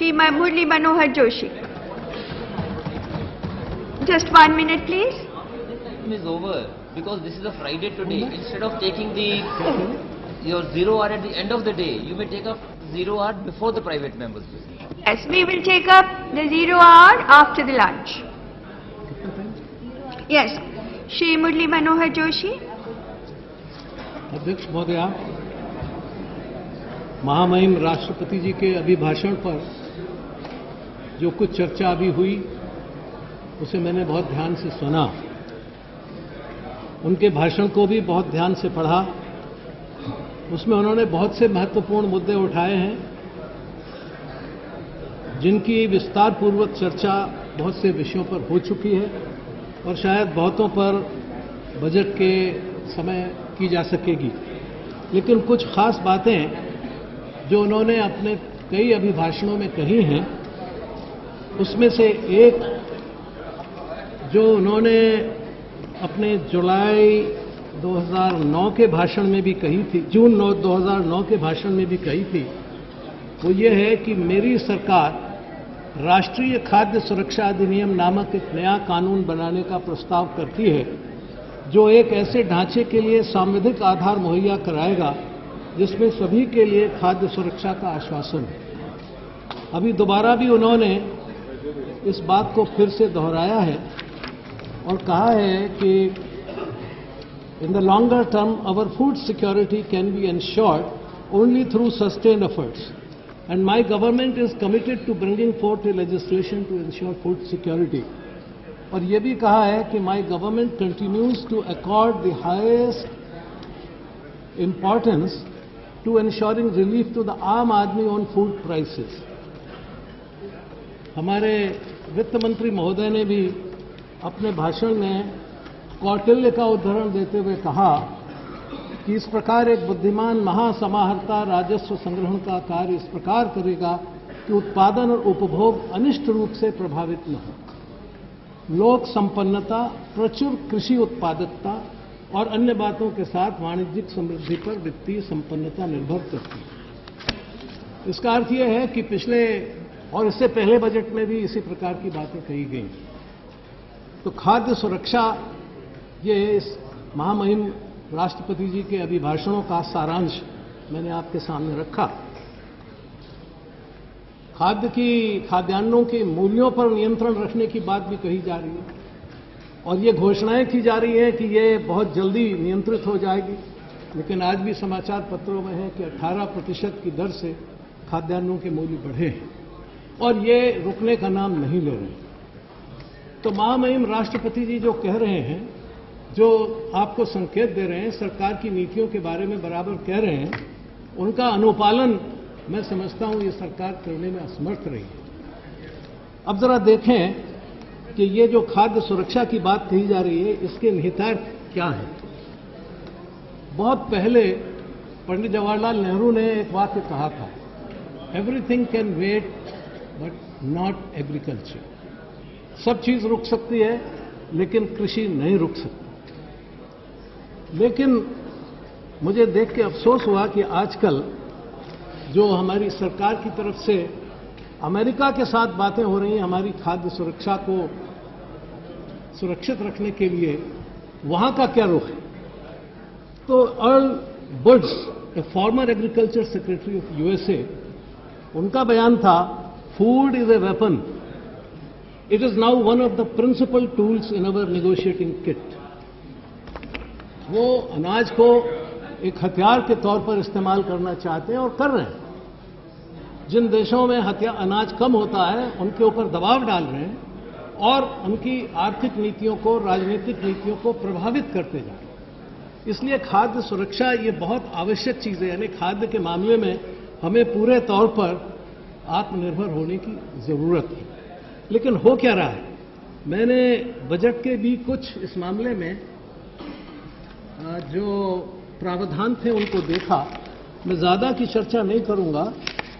Shri Murli Manohar Joshi. Just 1 minute, please. Time is over because this is a Friday today. Instead of taking your 0 hour at the end of the day, you may take up 0 hour before the private members. Yes, we will take up the 0 hour after the lunch. Yes, Shri Murli Manohar Joshi. अध्यक्ष महोदया, महामहिम राष्ट्रपति जी के अभिभाषण पर जो कुछ चर्चा अभी हुई उसे मैंने बहुत ध्यान से सुना। उनके भाषण को भी बहुत ध्यान से पढ़ा। उसमें उन्होंने बहुत से महत्वपूर्ण मुद्दे उठाए हैं जिनकी विस्तार पूर्वक चर्चा बहुत से विषयों पर हो चुकी है और शायद बहुतों पर बजट के समय की जा सकेगी। लेकिन कुछ खास बातें जो उन्होंने अपने कई अभिभाषणों में कही हैं, उसमें से एक जो उन्होंने अपने जुलाई 2009 के भाषण में भी कही थी, जून 2009 के भाषण में भी कही थी, वो ये है कि मेरी सरकार राष्ट्रीय खाद्य सुरक्षा अधिनियम नामक एक नया कानून बनाने का प्रस्ताव करती है जो एक ऐसे ढांचे के लिए सांविधिक आधार मुहैया कराएगा जिसमें सभी के लिए खाद्य सुरक्षा का आश्वासन है। अभी दोबारा भी उन्होंने इस बात को फिर से दोहराया है और कहा है कि in the longer term our food security can be ensured only through sustained efforts and my government is committed to bringing forth a legislation to ensure food security. और ये भी कहा है कि my government continues to accord the highest importance to ensuring relief to the aam aadmi on food prices. हमारे वित्त मंत्री महोदय ने भी अपने भाषण में कौटिल्य का उदाहरण देते हुए कहा कि इस प्रकार एक बुद्धिमान महासमाहर्ता राजस्व संग्रहण का कार्य इस प्रकार करेगा कि उत्पादन और उपभोग अनिष्ट रूप से प्रभावित न हो। लोक संपन्नता, प्रचुर कृषि उत्पादकता और अन्य बातों के साथ वाणिज्यिक समृद्धि पर वित्तीय संपन्नता निर्भर करती है। इसका अर्थ यह है कि पिछले और इससे पहले बजट में भी इसी प्रकार की बातें कही गई। तो खाद्य सुरक्षा, ये इस महामहिम राष्ट्रपति जी के अभिभाषणों का सारांश मैंने आपके सामने रखा। खाद्यान्नों के मूल्यों पर नियंत्रण रखने की बात भी कही जा रही है और ये घोषणाएं की जा रही है कि ये बहुत जल्दी नियंत्रित हो जाएगी। लेकिन आज भी समाचार पत्रों में है कि 18% की दर से खाद्यान्नों के मूल्य बढ़े हैं और ये रुकने का नाम नहीं ले रहे। तो महामहिम राष्ट्रपति जी जो कह रहे हैं, जो आपको संकेत दे रहे हैं, सरकार की नीतियों के बारे में बराबर कह रहे हैं, उनका अनुपालन मैं समझता हूं ये सरकार करने में असमर्थ रही है। अब जरा देखें कि ये जो खाद्य सुरक्षा की बात कही जा रही है, इसके निहितार्थ क्या है। बहुत पहले पंडित जवाहरलाल नेहरू ने एक वाक्य कहा था, everything can wait but not agriculture. सब चीज रुक सकती है लेकिन कृषि नहीं रुक सकती। लेकिन मुझे देख के अफसोस हुआ कि आजकल जो हमारी सरकार की तरफ से अमेरिका के साथ बातें हो रही हैं हमारी खाद्य सुरक्षा को सुरक्षित रखने के लिए, वहां का क्या रुख है। तो Earl Butz, a former agriculture secretary of USA, उनका बयान था, food is a weapon, it is now one of the principal tools in our negotiating kit. वो अनाज को एक हथियार के तौर पर इस्तेमाल करना चाहते हैं और कर रहे हैं। जिन देशों में अनाज कम होता है उनके ऊपर दबाव डाल रहे हैं और उनकी आर्थिक नीतियों को, राजनीतिक नीतियों को प्रभावित करते जा रहे हैं। इसलिए खाद्य सुरक्षा ये बहुत आवश्यक चीज है। यानी खाद्य के मामले में हमें पूरे तौर पर आत्मनिर्भर होने की जरूरत है। लेकिन हो क्या रहा है, मैंने बजट के भी कुछ इस मामले में जो प्रावधान थे उनको देखा। मैं ज्यादा की चर्चा नहीं करूंगा,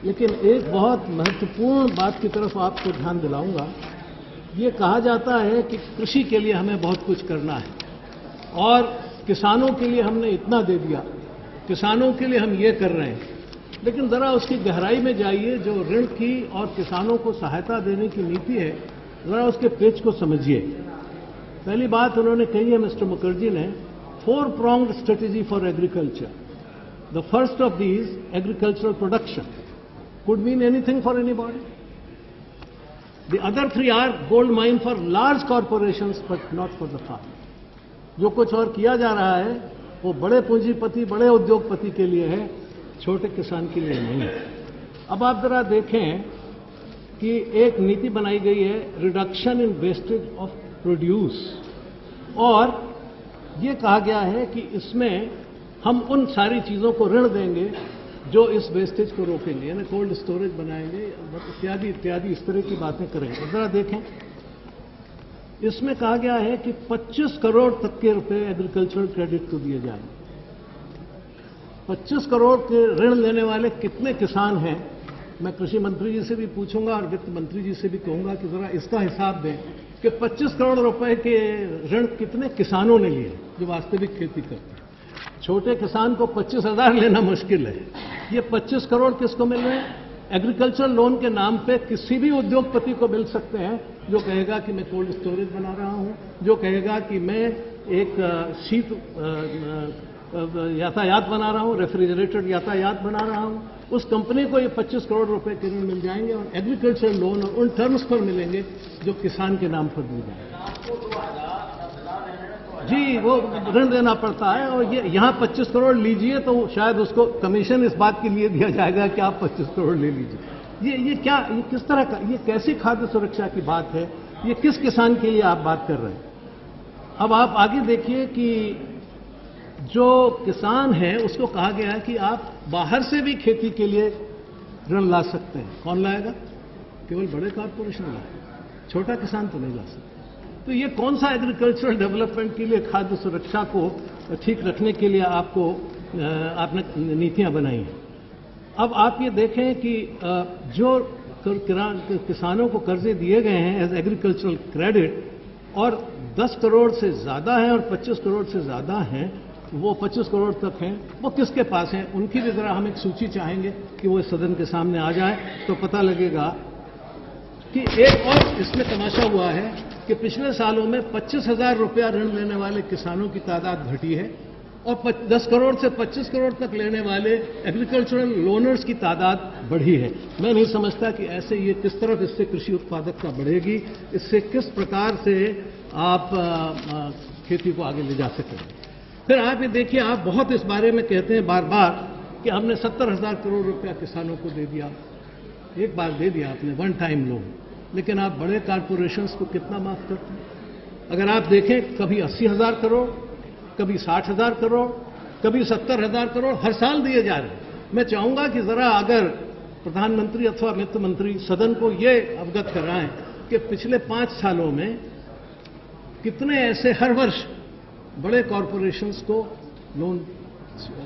लेकिन एक बहुत महत्वपूर्ण बात की तरफ आपको ध्यान दिलाऊंगा। ये कहा जाता है कि कृषि के लिए हमें बहुत कुछ करना है और किसानों के लिए हमने इतना दे दिया, किसानों के लिए हम ये कर रहे हैं। लेकिन जरा उसकी गहराई में जाइए। जो ऋण की और किसानों को सहायता देने की नीति है, जरा उसके पेच को समझिए। पहली बात उन्होंने कही है मिस्टर मुखर्जी ने, 4-pronged strategy for agriculture. The first of these, agricultural production, could mean anything for anybody. The other 3 are gold mine for large corporations but not for the farmer. जो कुछ और किया जा रहा है वो बड़े पूंजीपति, बड़े उद्योगपति के लिए है, छोटे किसान के लिए नहीं है। अब आप जरा देखें कि एक नीति बनाई गई है, reduction in wastage of produce, और ये कहा गया है कि इसमें हम उन सारी चीज़ों को ऋण देंगे जो इस वेस्टेज को रोकेंगे, यानी कोल्ड स्टोरेज बनाएंगे इत्यादि इत्यादि, इस तरह की बातें करेंगे। जरा देखें, इसमें कहा गया है कि 25 करोड़ तक के रुपए एग्रीकल्चरल क्रेडिट को दिए जाएंगे। 25 करोड़ के ऋण लेने वाले कितने किसान हैं? मैं कृषि मंत्री जी से भी पूछूंगा और वित्त मंत्री जी से भी कहूंगा कि जरा इसका हिसाब दें कि 25 करोड़ रुपए के ऋण कितने किसानों ने लिए जो वास्तविक खेती करते हैं। छोटे किसान को 25,000 लेना मुश्किल है। ये 25 करोड़ किसको मिल रहे हैं? एग्रीकल्चर लोन के नाम पे किसी भी उद्योगपति को मिल सकते हैं जो कहेगा कि मैं कोल्ड स्टोरेज बना रहा हूं, जो कहेगा कि मैं एक शीत यातायात बना रहा हूं, रेफ्रिजरेटेड यातायात बना रहा हूं। उस कंपनी को ये 25 करोड़ रुपए के ऋण मिल जाएंगे और एग्रीकल्चर लोन उन टर्म्स पर मिलेंगे जो किसान के नाम पर दिए जाएंगे। जी, वो ऋण देना पड़ता है, और ये यहाँ 25 करोड़ लीजिए तो शायद उसको कमीशन इस बात के लिए दिया जाएगा कि आप 25 करोड़ ले लीजिए। ये क्या, ये किस तरह का, ये कैसी खाद्य सुरक्षा की बात है? ये किस किसान के लिए आप बात कर रहे हैं? अब आप आगे देखिए कि जो किसान है उसको कहा गया है कि आप बाहर से भी खेती के लिए ऋण ला सकते हैं। कौन लाएगा? केवल बड़े कॉर्पोरेशन लाएगा, छोटा किसान तो नहीं ला सकता। तो ये कौन सा एग्रीकल्चरल डेवलपमेंट के लिए, खाद्य सुरक्षा को ठीक रखने के लिए आपने नीतियां बनाई हैं? अब आप ये देखें कि जो किसानों को कर्जे दिए गए हैं एज एग्रीकल्चरल क्रेडिट, और 10 करोड़ से ज्यादा हैं और 25 करोड़ से ज्यादा हैं, वो 25 करोड़ तक हैं, वो किसके पास हैं? उनकी भी जरा हम एक सूची चाहेंगे कि वो सदन के सामने आ जाए तो पता लगेगा कि एक और इसमें तमाशा हुआ है कि पिछले सालों में 25,000 रुपया ऋण लेने वाले किसानों की तादाद घटी है और 10 करोड़ से 25 करोड़ तक लेने वाले एग्रीकल्चरल लोनर्स की तादाद बढ़ी है। मैं नहीं समझता कि ऐसे ये किस तरफ इससे कृषि उत्पादकता बढ़ेगी, इससे किस प्रकार से आप खेती को आगे ले जा सकेंगे। फिर आप ये देखिए, आप बहुत इस बारे में कहते हैं बार बार कि हमने 70,000 करोड़ रुपया किसानों को दे दिया। एक बार दे दिया आपने, वन टाइम लोन, लेकिन आप बड़े कॉर्पोरेशंस को कितना माफ करते हैं? अगर आप देखें, कभी 80,000 करोड़, कभी 60,000 करोड़, कभी 70,000 करोड़ हर साल दिए जा रहे हैं। मैं चाहूंगा कि जरा अगर प्रधानमंत्री अथवा वित्त मंत्री सदन को ये अवगत कराएं कि पिछले 5 सालों में कितने ऐसे हर वर्ष बड़े कॉर्पोरेशंस को लोन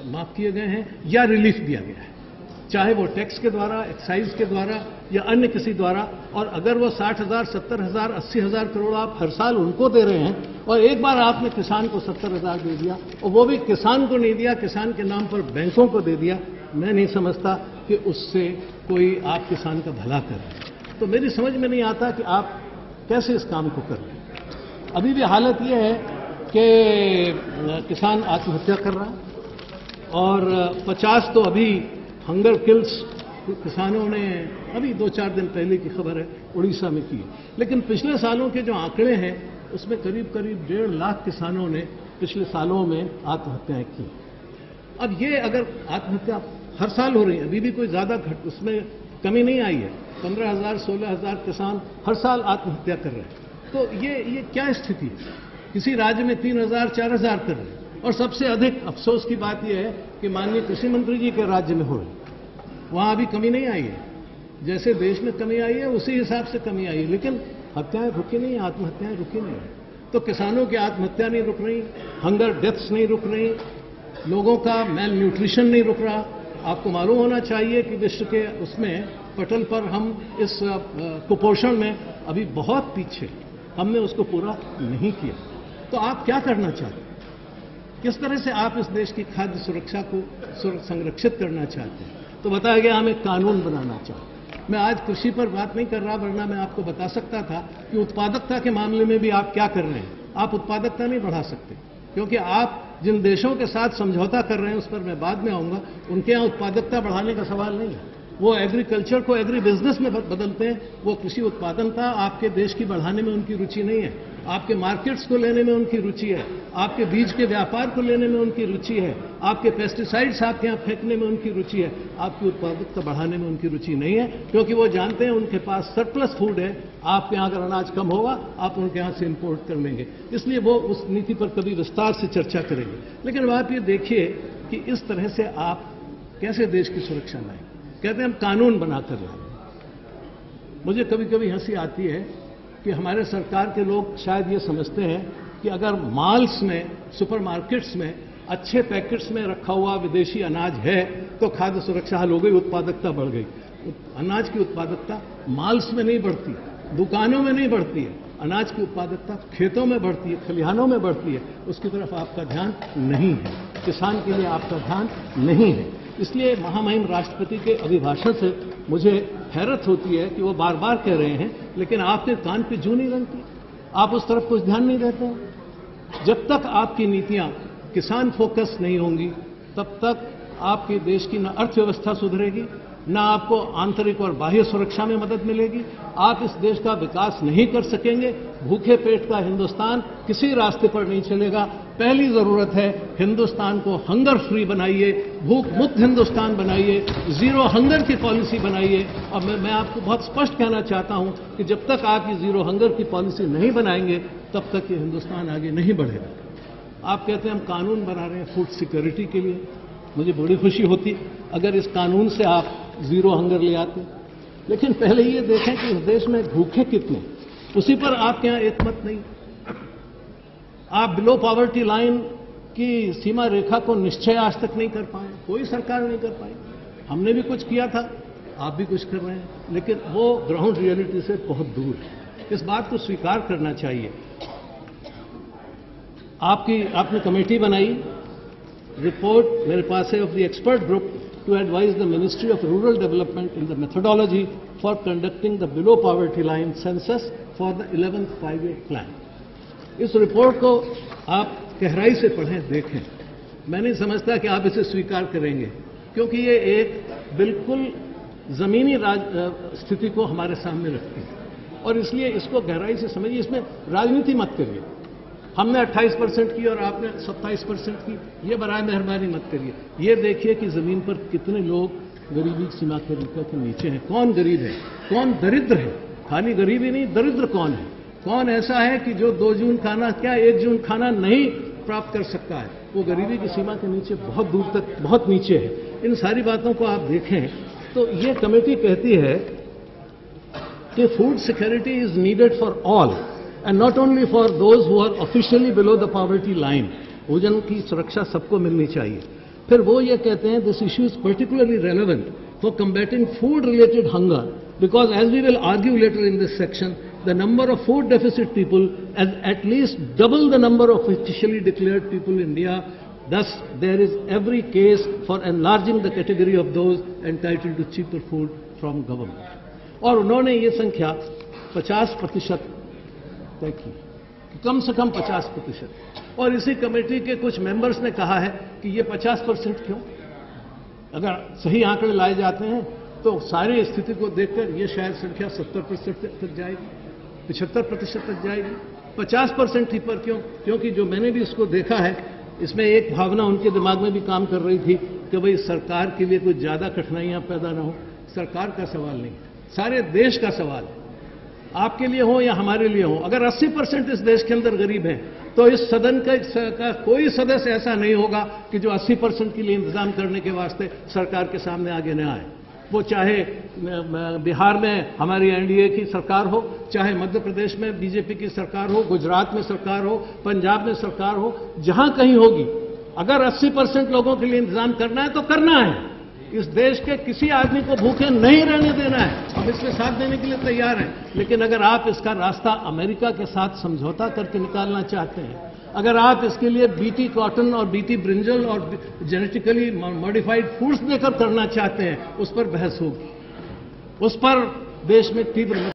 माफ किए गए हैं या रिलीफ दिया गया है, चाहे वो टैक्स के द्वारा, एक्साइज के द्वारा या अन्य किसी द्वारा। और अगर वो 60,000, 70,000, 80,000 करोड़ आप हर साल उनको दे रहे हैं और एक बार आपने किसान को 70,000 दे दिया और वो भी किसान को नहीं दिया, किसान के नाम पर बैंकों को दे दिया, मैं नहीं समझता कि उससे कोई आप किसान का भला करें। तो मेरी समझ में नहीं आता कि आप कैसे इस काम को कर रहे हैं। अभी भी हालत यह है कि किसान आत्महत्या कर रहा है और 50 तो अभी हंगर किल्स किसानों ने अभी 2-4 दिन पहले की खबर है उड़ीसा में की। लेकिन पिछले सालों के जो आंकड़े हैं उसमें करीब 1.5 लाख किसानों ने पिछले सालों में आत्महत्याएं की। अब ये अगर आत्महत्या हर साल हो रही है, अभी भी कोई ज्यादा उसमें कमी नहीं आई है, 15,000, 16,000 किसान हर साल आत्महत्या कर रहे हैं। तो ये क्या स्थिति है? किसी राज्य में 3,000, 4,000 कर रहे हैं। और सबसे अधिक अफसोस की बात यह है कि माननीय कृषि मंत्री जी के राज्य में हो रही, वहां अभी कमी नहीं आई है। जैसे देश में कमी आई है उसी हिसाब से कमी आई है, लेकिन हत्याएं रुकी नहीं, आत्महत्याएं रुकी नहीं। तो किसानों की आत्महत्या नहीं रुक रही, हंगर डेथ्स नहीं रुक रही, लोगों का मेल न्यूट्रिशन नहीं रुक रहा। आपको मालूम होना चाहिए कि विश्व के उसमें पटल पर हम इस कुपोषण में अभी बहुत पीछे, हमने उसको पूरा नहीं किया। तो आप क्या करना चाहते हैं? किस तरह से आप इस देश की खाद्य सुरक्षा को संरक्षित करना चाहते हैं? तो बताया गया हमें कानून बनाना चाहिए। मैं आज कृषि पर बात नहीं कर रहा, वरना मैं आपको बता सकता था कि उत्पादकता के मामले में भी आप क्या कर रहे हैं। आप उत्पादकता नहीं बढ़ा सकते, क्योंकि आप जिन देशों के साथ समझौता कर रहे हैं, उस पर मैं बाद में आऊंगा, उनके यहाँ उत्पादकता बढ़ाने का सवाल नहीं है। वो एग्रीकल्चर को एग्री बिजनेस में बदलते हैं। वो कृषि उत्पादनता आपके देश की बढ़ाने में उनकी रुचि नहीं है, आपके मार्केट्स को लेने में उनकी रुचि है, आपके बीज के व्यापार को लेने में उनकी रुचि है, आपके पेस्टिसाइड्स आपके यहाँ फेंकने में उनकी रुचि है, आपकी उत्पादकता बढ़ाने में उनकी रुचि नहीं है, क्योंकि वो जानते हैं उनके पास सरप्लस फूड है। आपके यहाँ अगर अनाज कम होगा, आप उनके यहाँ से इंपोर्ट कर लेंगे, इसलिए वो उस नीति पर कभी विस्तार से चर्चा करेंगे। लेकिन आप ये देखिए कि इस तरह से आप कैसे देश की सुरक्षा लाएंगे। कहते हैं हम कानून बनाकर लाएंगे। मुझे कभी कभी हंसी आती है कि हमारे सरकार के लोग शायद ये समझते हैं कि अगर माल्स में, सुपरमार्केट्स में अच्छे पैकेट्स में रखा हुआ विदेशी अनाज है तो खाद्य सुरक्षा हल हो गई, उत्पादकता बढ़ गई। अनाज की उत्पादकता माल्स में नहीं बढ़ती, दुकानों में नहीं बढ़ती है। अनाज की उत्पादकता खेतों में बढ़ती है, खलिहानों में बढ़ती है। उसकी तरफ आपका ध्यान नहीं है, किसान के लिए आपका ध्यान नहीं है। इसलिए महामहिम राष्ट्रपति के अभिभाषण से मुझे हैरत होती है कि वो बार बार कह रहे हैं, लेकिन आपके कान पे जू नहीं रंगती, आप उस तरफ कुछ ध्यान नहीं देते हैं। जब तक आपकी नीतियां किसान फोकस नहीं होंगी, तब तक आपके देश की न अर्थव्यवस्था सुधरेगी, न आपको आंतरिक और बाह्य सुरक्षा में मदद मिलेगी। आप इस देश का विकास नहीं कर सकेंगे। भूखे पेट का हिंदुस्तान किसी रास्ते पर नहीं चलेगा। पहली जरूरत है हिंदुस्तान को हंगर फ्री बनाइए, भूख मुक्त हिंदुस्तान बनाइए, जीरो हंगर की पॉलिसी बनाइए। और मैं आपको बहुत स्पष्ट कहना चाहता हूं कि जब तक आप ये जीरो हंगर की पॉलिसी नहीं बनाएंगे, तब तक ये हिंदुस्तान आगे नहीं बढ़ेगा। आप कहते हैं हम कानून बना रहे हैं फूड सिक्योरिटी के लिए। मुझे बड़ी खुशी होती अगर इस कानून से आप जीरो हंगर ले आते, लेकिन पहले ये देखें कि इस देश में भूखे कितने, उसी पर आपके यहां एक मत नहीं। आप बिलो पॉवर्टी लाइन की सीमा रेखा को निश्चय आज तक नहीं कर पाए, कोई सरकार नहीं कर पाई। हमने भी कुछ किया था, आप भी कुछ कर रहे हैं, लेकिन वो ग्राउंड रियलिटी से बहुत दूर है। इस बात को स्वीकार करना चाहिए। आपने कमेटी बनाई, रिपोर्ट मेरे पास है of the expert group to advise the Ministry of Rural Development in the methodology for conducting the below poverty line census for the 11th five-year plan. इस रिपोर्ट को आप गहराई से पढ़ें, देखें। मैं नहीं समझता कि आप इसे स्वीकार करेंगे, क्योंकि ये एक बिल्कुल जमीनी स्थिति को हमारे सामने रखती है, और इसलिए इसको गहराई से समझिए। इसमें राजनीति मत करिए। हमने 28% की और आपने 27% की, ये बराए मेहरबानी मत करिए। ये देखिए कि जमीन पर कितने लोग गरीबी सीमा के रेखा के नीचे हैं, कौन गरीब है, कौन दरिद्र है। खाली गरीबी नहीं, दरिद्र कौन है, कौन ऐसा है कि जो 2 जून खाना, क्या 1 जून खाना नहीं प्राप्त कर सकता है। वो गरीबी की सीमा के नीचे बहुत दूर तक, बहुत नीचे है। इन सारी बातों को आप देखें तो ये कमेटी कहती है कि food security is needed for all and not only for those who are officially below the poverty line. भोजन की सुरक्षा सबको मिलनी चाहिए। फिर वो ये कहते हैं this issue is particularly relevant for combating food related hunger, because as we will argue later in this section, the number of food deficit people is at least double the number of officially declared people in India. Thus there is every case for enlarging the category of those entitled to cheaper food from government. और उन्होंने ये संख्या 50% तय की, कम से कम 50%। और इसी committee के कुछ मेंबर्स ने कहा है कि ये 50% क्यों, अगर सही आंकड़े लाए जाते हैं तो सारी स्थिति को देखकर ये शायद संख्या 70% तक जाएगी, 75% तक जाएगी। 50% ही पर क्यों? क्योंकि जो मैंने भी इसको देखा है, इसमें एक भावना उनके दिमाग में भी काम कर रही थी कि भाई सरकार के लिए कुछ ज्यादा कठिनाइयां पैदा ना हो। सरकार का सवाल नहीं, सारे देश का सवाल है, आपके लिए हो या हमारे लिए हो। अगर 80% इस देश के अंदर गरीब हैं, तो इस सदन का कोई सदस्य ऐसा नहीं होगा कि जो 80% के लिए इंतजाम करने के वास्ते सरकार के सामने आगे न आए। वो चाहे बिहार में हमारी एनडीए की सरकार हो, चाहे मध्य प्रदेश में बीजेपी की सरकार हो, गुजरात में सरकार हो, पंजाब में सरकार हो, जहां कहीं होगी। अगर 80% लोगों के लिए इंतजाम करना है तो करना है। इस देश के किसी आदमी को भूखे नहीं रहने देना है। हम इसमें साथ देने के लिए तैयार हैं, लेकिन अगर आप इसका रास्ता अमेरिका के साथ समझौता करके निकालना चाहते हैं, अगर आप इसके लिए बीटी कॉटन और बीटी ब्रिंजल और जेनेटिकली मॉडिफाइड फूड्स देकर करना चाहते हैं, उस पर बहस होगी, उस पर देश में तीव्र